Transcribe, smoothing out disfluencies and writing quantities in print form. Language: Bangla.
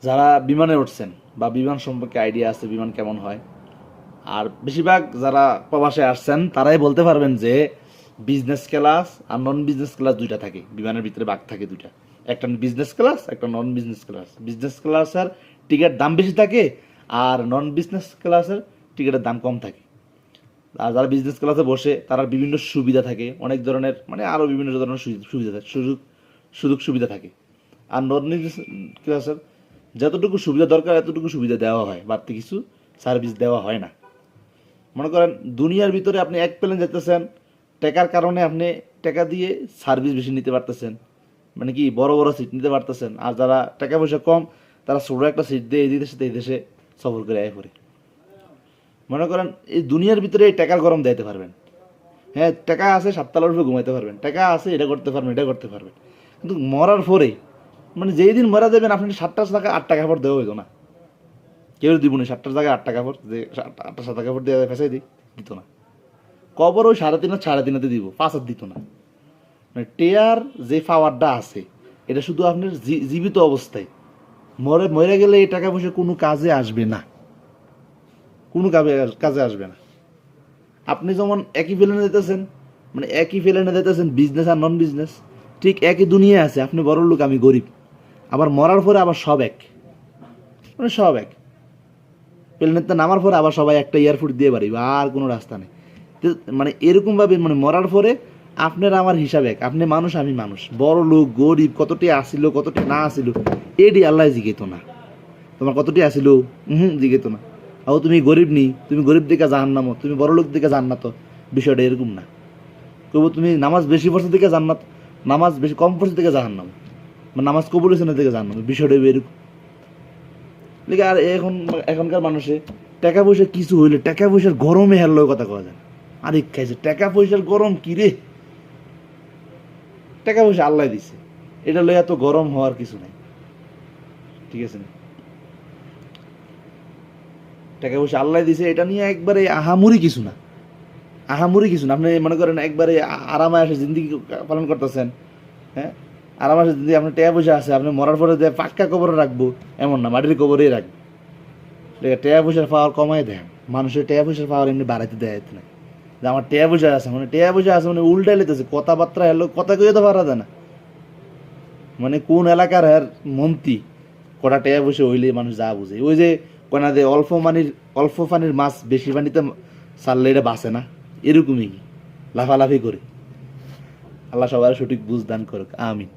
যারা বিমানে উঠছেন বা বিমান সম্পর্কে আইডিয়া আছে বিমান কেমন হয়, আর বেশিরভাগ যারা প্রবাসে আসছেন তারাই বলতে পারবেন যে বিজনেস ক্লাস আর নন বিজনেস ক্লাস দুইটা থাকে, বিমানের ভিতরে ভাগ থাকে দুইটা, একটা বিজনেস ক্লাস একটা নন বিজনেস ক্লাস। বিজনেস ক্লাসের টিকিট দাম বেশি থাকে আর নন বিজনেস ক্লাসের টিকিটের দাম কম থাকে। আর যারা বিজনেস ক্লাসে বসে তারা বিভিন্ন সুবিধা থাকে, অনেক ধরনের মানে আরও বিভিন্ন ধরনের সুবিধা থাকে, সুযোগ সুবিধা থাকে। আর নন বিজনেস ক্লাসের যতটুকু সুবিধা দরকার এতটুকু সুবিধা দেওয়া হয়, বাড়তি কিছু সার্ভিস দেওয়া হয় না। মনে করেন দুনিয়ার ভিতরে আপনি এক প্লেন যেতেছেন, টাকার কারণে আপনি টাকা দিয়ে সার্ভিস বেশি নিতে পারতেছেন, মানে কি বড় বড় সিট নিতে পারতেছেন। আর যারা টাকা পয়সা কম তারা ছোটো একটা সিট দিয়ে এই দেশে এই দেশে সফর করে আয় পড়ে। মনে করেন এই দুনিয়ার ভিতরে এই টাকার গরম দিতে পারবেন, হ্যাঁ টাকা আছে সাততলার উপরে ঘুমাইতে পারবেন, টাকা আছে এটা করতে পারবেন এটা করতে পারবেন, কিন্তু মরার পরে মানে যেই দিন মারা যাবেন আপনি 7টা টাকা 8টা কাপড় দেওয়া হইতো না, কেউ দিব না 7টার জায়গায় 8টা কাপড় যে 8টা 7টা কাপড় দিয়ে ফেসাই দিই, দিত না। কবর ওই 3.5 3.5 দিব, 5 আর দিত না। মানে টেয়ার যে পাওয়ারটা আছে এটা শুধু আপনার জীবিত অবস্থায়, মরে গেলে এই টাকা পয়সা কোনো কাজে আসবে না, কোনো কাজে আসবে না। আপনি যেমন একই প্লেনে যেতেছেন, মানে একই প্লেনে যেতেছেন বিজনেস আর নন বিজনেস, ঠিক একই দুনিয়া আছে, আপনি বড় লোক আমি গরিব, আবার মরার পরে আবার সব এক, মানে সব এক। প্লেনেতে নামার পরে আবার সবাই একটা এয়ারপোর্ট দিয়ে বাড়ি, আর কোনো রাস্তা নেই। মানে এরকমভাবে মানে মরার পরে আপনার আমার হিসাব এক, আপনি মানুষ আমি মানুষ, বড় লোক গরিব কতটি আসিল কতটি না আসিল এডি আল্লাহ জিগেতো না, তোমার কতটি আসিল জিগেতো না। ও তুমি গরিব নি, তুমি গরিব দিকে জাহান্নামো, তুমি বড় লোক দিকে জান্নাত, বিষয়টা এরকম না। তবু তুমি নামাজ বেশি পড়ছে দিকে জান্নাত, নামাজ বেশি কম পড়ছে দিকে জাহান্নাম, মানে নামাজ কবুল হয়েছে না দিকে জাহান্নাম, বিষয়টা এরকম। লেগে আর এখনকার মানুষে টাকা পয়সা কিছু হইলে টাকা পয়সার গরমে হেরলো কথা কওয়া যায়। আরে খাইছে টাকা পয়সার গরম কি রে, টাকা পয়সা আল্লাহ দিছে, এটা লইয়া তো গরম হওয়ার কিছু নাই, ঠিক আছে না? টাকা পয়সা আল্লাহ দিছে এটা নিয়ে একবারে আহামরি কিছু না, আহামরি কিছু না। আপনি মনে করেন একবারে আরামে আসে জিন্দিগি পালন করতেছেন, হ্যাঁ আরামে আসে জিন্দিগি, আপনার টাকা পয়সা আছে, আপনি মরার পরে যে পাক্কা কবরে রাখবো এমন না, মাটির কবরেই রাখবো। টাকা পয়সার পাওয়ার কমাই দেন, মানুষের টাকা পয়সার পাওয়ার এমনি বাড়াইতে দেয় না। যে আমার টাকা পয়সা আছে মানে টাকা পয়সা আছে মানে উল্টাই লেতেছে, কথাবার্তা এলো কথা কইতে তো পারা যায় না। মানে কোন এলাকার মন্ত্রী কটা টাকা পয়সা হইলে মানুষ যা বুঝে, ওই যে কোনা যে অল্প পানির মাছ বেশি পানিতে ছাড়লে এটা বাঁচে না, এরকমই লাফালাফি করে। আল্লাহ সবার সঠিক বুঝ দান করুক, আমিন।